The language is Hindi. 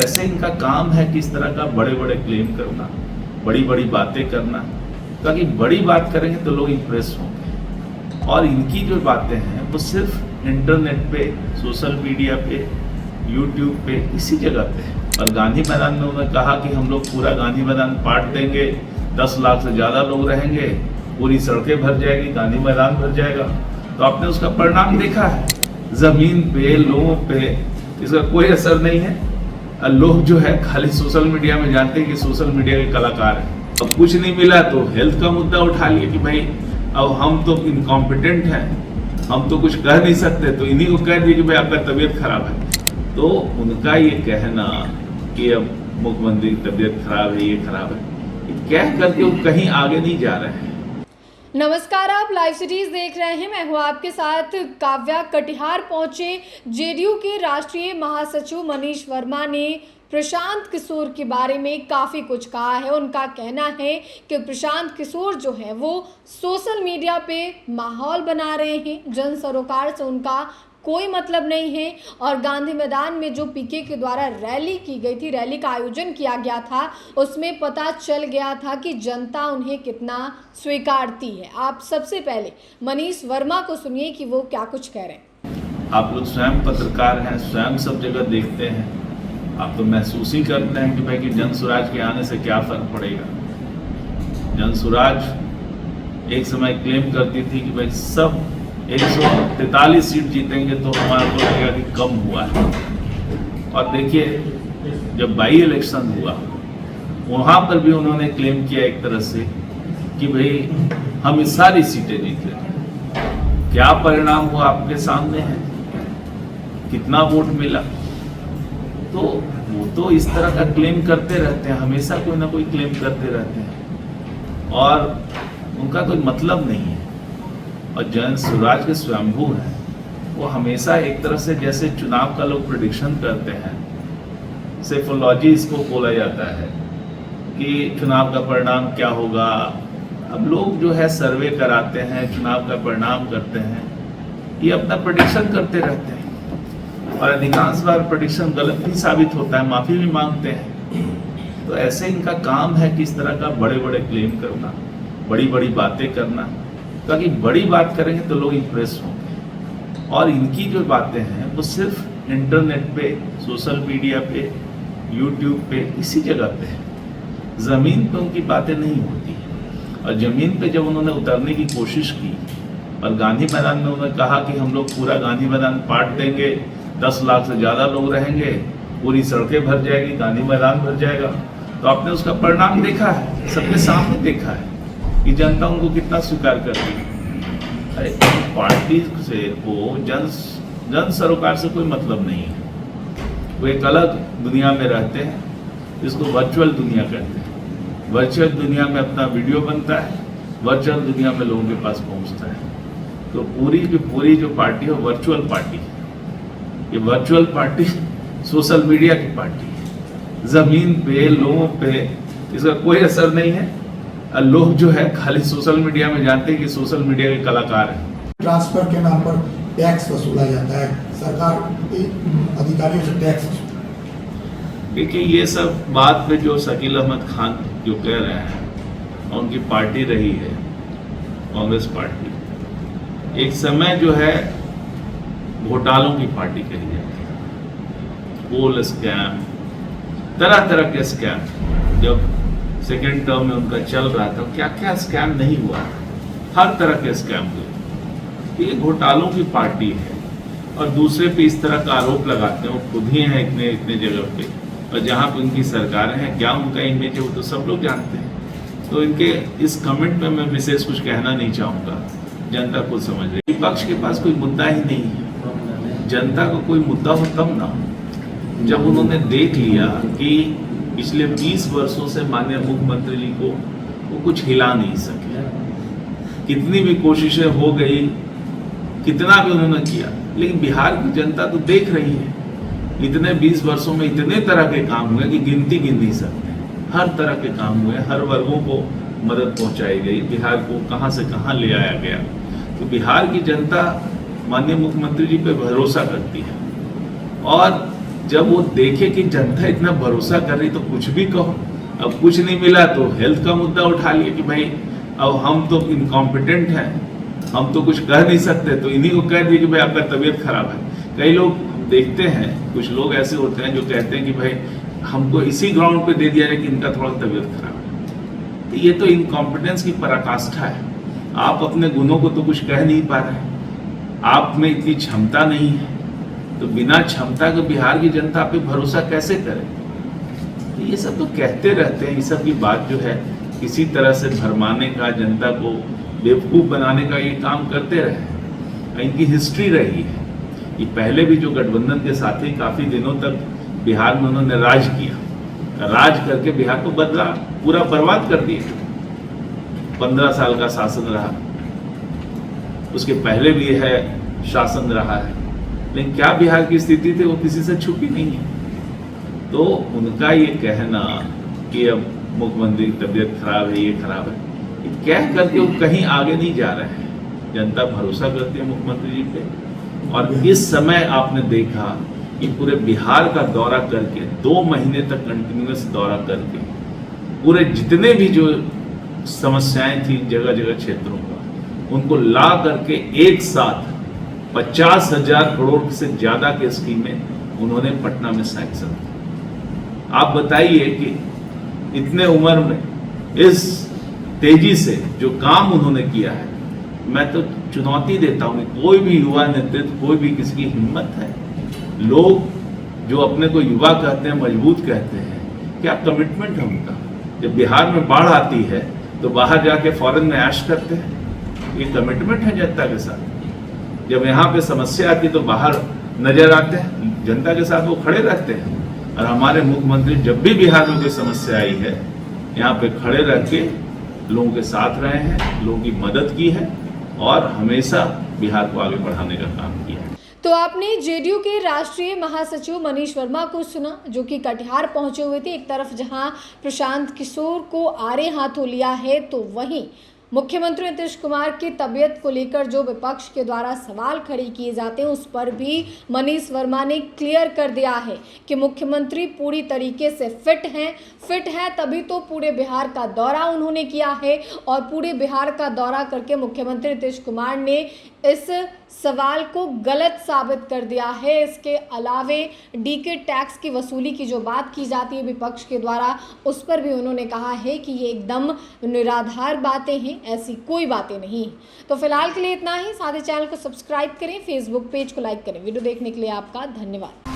ऐसे इनका काम है कि इस तरह का बड़े बड़े क्लेम करना, बड़ी बड़ी बातें करना, ताकि बड़ी बात करेंगे तो लोग इम्प्रेस होंगे। और इनकी जो बातें हैं वो सिर्फ इंटरनेट पे, सोशल मीडिया पे, यूट्यूब पे, इसी जगह पे है। और गांधी मैदान में उन्होंने कहा कि हम लोग पूरा गांधी मैदान पाट देंगे, 10 लाख से ज़्यादा लोग रहेंगे, पूरी सड़कें भर जाएगी, गांधी मैदान भर जाएगा। तो आपने उसका परिणाम देखा है, ज़मीन पे, लोगों पे इसका कोई असर नहीं है। लोग जो है खाली सोशल मीडिया में जानते हैं कि सोशल मीडिया के कलाकार हैं। अब कुछ नहीं मिला तो हेल्थ का मुद्दा उठा लिया कि भाई अब हम तो इनकॉम्पिटेंट हैं, हम तो कुछ कह नहीं सकते, तो इन्हीं को कह दिए कि भाई आपका तबीयत खराब है। तो उनका ये कहना कि अब मुख्यमंत्री की तबीयत खराब है, ये खराब है, कह करके वो कहीं आगे नहीं जा रहे हैं। नमस्कार, आप लाइव सिटीज देख रहे हैं। मैं हूं आपके साथ काव्या। कटिहार पहुंचे जेडीयू के राष्ट्रीय महासचिव मनीष वर्मा ने प्रशांत किशोर के बारे में काफ़ी कुछ कहा है। उनका कहना है कि प्रशांत किशोर जो है वो सोशल मीडिया पे माहौल बना रहे हैं, जन सरोकार से उनका कोई मतलब नहीं है। और गांधी मैदान में जो पीके के द्वारा रैली की गई थी, रैली का आयोजन किया गया था, उसमें पता चल गया था कि जनता उन्हें कितना स्वीकारती है। आप सबसे पहले मनीष वर्मा को सुनिए कि वो क्या कुछ कह रहे हैं। आप लोग स्वयं पत्रकार हैं, स्वयं सब जगह देखते हैं, आप तो महसूस ही करते हैं कि भाई कि जन स्वराज के आने से क्या फर्क पड़ेगा। जन स्वराज एक समय क्लेम करती थी कि भाई सब 143 सीट जीतेंगे तो हमारा तो लगेगा कि कम हुआ है। और देखिए जब बाई इलेक्शन हुआ वहाँ पर भी उन्होंने क्लेम किया एक तरह से कि भाई हम इस सारी सीटें जीत लेंगे। क्या परिणाम हुआ आपके सामने है, कितना वोट मिला। तो वो तो इस तरह का क्लेम करते रहते हैं, हमेशा कोई ना कोई क्लेम करते रहते हैं और उनका कोई मतलब नहीं है। और जन स्वराज के स्वयंभू हैं, वो हमेशा एक तरह से जैसे चुनाव का लोग प्रेडिक्शन करते हैं, सेफोलॉजी इसको बोला जाता है कि चुनाव का परिणाम क्या होगा। अब लोग जो है सर्वे कराते हैं, चुनाव का परिणाम करते हैं, ये अपना प्रेडिक्शन करते रहते हैं और अधिकांश बार प्रेडिक्शन गलत भी साबित होता है, माफ़ी भी मांगते हैं। तो ऐसे इनका काम है कि इस तरह का बड़े बड़े क्लेम करना, बड़ी बड़ी बातें करना, ताकि बड़ी बात करेंगे तो लोग इम्प्रेस होंगे। और इनकी जो बातें हैं वो सिर्फ इंटरनेट पे, सोशल मीडिया पे, यूट्यूब पे, इसी जगह पे है। ज़मीन पे उनकी बातें नहीं होती। और ज़मीन पे जब उन्होंने उतरने की कोशिश की और गांधी मैदान में उन्होंने कहा कि हम लोग पूरा गांधी मैदान पाट देंगे, 10 लाख से ज़्यादा लोग रहेंगे, पूरी सड़कें भर जाएगी, गांधी मैदान भर जाएगा। तो आपने उसका परिणाम देखा है, सबके सामने देखा है कि जनता उनको कितना स्वीकार करती है। अरे पार्टी से वो जन सरोकार से कोई मतलब नहीं है। वो एक अलग दुनिया में रहते हैं, जिसको वर्चुअल दुनिया कहते हैं। वर्चुअल दुनिया में अपना वीडियो बनता है, वर्चुअल दुनिया में लोगों के पास पहुंचता है। तो पूरी जो पार्टी है वर्चुअल पार्टी है। ये वर्चुअल पार्टी सोशल मीडिया की पार्टी है। ज़मीन पे, लोगों पे इसका कोई असर नहीं है। लोग जो है खाली सोशल मीडिया में जानते हैं कि सोशल मीडिया के कलाकार हैं। ट्रांसफर के नाम पर टैक्स वसूला जाता है, सरकार अधिकारियों से टैक्स। देखिए ये सब बात में जो शकील अहमद खान जो कह रहे हैं, उनकी पार्टी रही है कांग्रेस पार्टी, एक समय जो है घोटालों की पार्टी कही जाती है। पोल स्कैम, तरह तरह के स्कैम जब सेकेंड टर्म में उनका चल रहा था, क्या क्या स्कैम नहीं हुआ, हर तरह के स्कैम हुए। ये घोटालों की पार्टी है और दूसरे पे इस तरह का आरोप लगाते हैं। वो खुद ही हैं इतने जगह पे, और जहाँ पे उनकी सरकारें हैं, क्या उनका इमेज है वो तो सब लोग जानते हैं। तो इनके इस कमेंट में मैं विशेष कुछ कहना नहीं चाहूँगा, जनता खुद समझ रही। विपक्ष के पास कोई मुद्दा ही नहीं है। जनता को कोई मुद्दा हो तब ना, जब उन्होंने देख लिया कि पिछले 20 वर्षों से माननीय मुख्यमंत्री जी को वो कुछ हिला नहीं सके। कितनी भी कोशिशें हो गई, कितना भी उन्होंने किया, लेकिन बिहार की जनता तो देख रही है। इतने 20 वर्षों में इतने तरह के काम हुए कि गिनती गिन नहीं सकते। हर तरह के काम हुए, हर वर्गों को मदद पहुंचाई गई, बिहार को कहां से कहां ले आया गया। तो बिहार की जनता माननीय मुख्यमंत्री जी पे भरोसा करती है और जब वो देखे कि जनता इतना भरोसा कर रही तो कुछ भी कहो। अब कुछ नहीं मिला तो हेल्थ का मुद्दा उठा लिया कि भाई अब हम तो इनकॉम्पिटेंट हैं, हम तो कुछ कह नहीं सकते, तो इन्हीं को कह दिए कि भाई आपका तबीयत खराब है। कई लोग देखते हैं, कुछ लोग ऐसे होते हैं जो कहते हैं कि भाई हमको इसी ग्राउंड पे दे दिया है कि इनका थोड़ा तबीयत खराब है। तो ये तो इनकॉम्पिटेंस की पराकाष्ठा है। आप अपने गुणों को तो कुछ कह नहीं पा रहे, आप में इतनी क्षमता नहीं है, तो बिना क्षमता के बिहार की जनता पे भरोसा कैसे करे? तो ये सब तो कहते रहते हैं, ये सब की बात जो है किसी तरह से भरमाने का, जनता को बेवकूफ़ बनाने का ये काम करते रहे। इनकी हिस्ट्री रही है। ये पहले भी जो गठबंधन के साथी काफ़ी दिनों तक बिहार में उन्होंने राज किया, राज करके बिहार को बदला, पूरा बर्बाद कर दिया। 15 साल का शासन रहा, उसके पहले भी है शासन रहा है, लेकिन क्या बिहार की स्थिति थी वो किसी से छुपी नहीं है। तो उनका ये कहना कि अब मुख्यमंत्री की तबीयत खराब है, ये खराब है, कह करके वो कहीं आगे नहीं जा रहे हैं। जनता भरोसा करती है मुख्यमंत्री जी पे। और इस समय आपने देखा कि पूरे बिहार का दौरा करके 2 महीने तक कंटिन्यूअस दौरा करके पूरे जितने भी जो समस्याएं थी जगह जगह क्षेत्रों का, उनको ला करके एक साथ 50,000 करोड़ से ज़्यादा की स्कीमें उन्होंने पटना में सैंक्शन की। आप बताइए कि इतने उम्र में इस तेजी से जो काम उन्होंने किया है, मैं तो चुनौती देता हूँ कि कोई भी युवा नेतृत्व, कोई भी किसी की हिम्मत है, लोग जो अपने को युवा कहते हैं, मजबूत कहते हैं, क्या कमिटमेंट है उनका? जब बिहार में बाढ़ आती है तो बाहर जाके फॉरेन में ऐश करते हैं, ये कमिटमेंट है जनता के साथ। जब यहाँ पे समस्या आती तो बाहर नजर आते हैं, जनता के साथ वो खड़े रहते हैं। और हमारे मुख्यमंत्री जब भी बिहार में कोई समस्या आई है, यहाँ पे खड़े रह के लोगों के साथ रहे हैं, लोगों की मदद की है और हमेशा बिहार को आगे बढ़ाने का काम किया है। तो आपने जेडीयू के राष्ट्रीय महासचिव मनीष वर्मा को सुना, जो कि कटिहार पहुंचे हुए थे। एक तरफ जहां प्रशांत किशोर को आड़े हाथों लिया है, तो वहीं मुख्यमंत्री नीतीश कुमार की तबीयत को लेकर जो विपक्ष के द्वारा सवाल खड़े किए जाते हैं, उस पर भी मनीष वर्मा ने क्लियर कर दिया है कि मुख्यमंत्री पूरी तरीके से फिट हैं तभी तो पूरे बिहार का दौरा उन्होंने किया है। और पूरे बिहार का दौरा करके मुख्यमंत्री नीतीश कुमार ने इस सवाल को गलत साबित कर दिया है। इसके अलावे डीके टैक्स की वसूली की जो बात की जाती है विपक्ष के द्वारा, उस पर भी उन्होंने कहा है कि ये एकदम निराधार बातें हैं, ऐसी कोई बातें नहीं। तो फिलहाल के लिए इतना ही। साथ ही चैनल को सब्सक्राइब करें, फेसबुक पेज को लाइक करें। वीडियो देखने के लिए आपका धन्यवाद।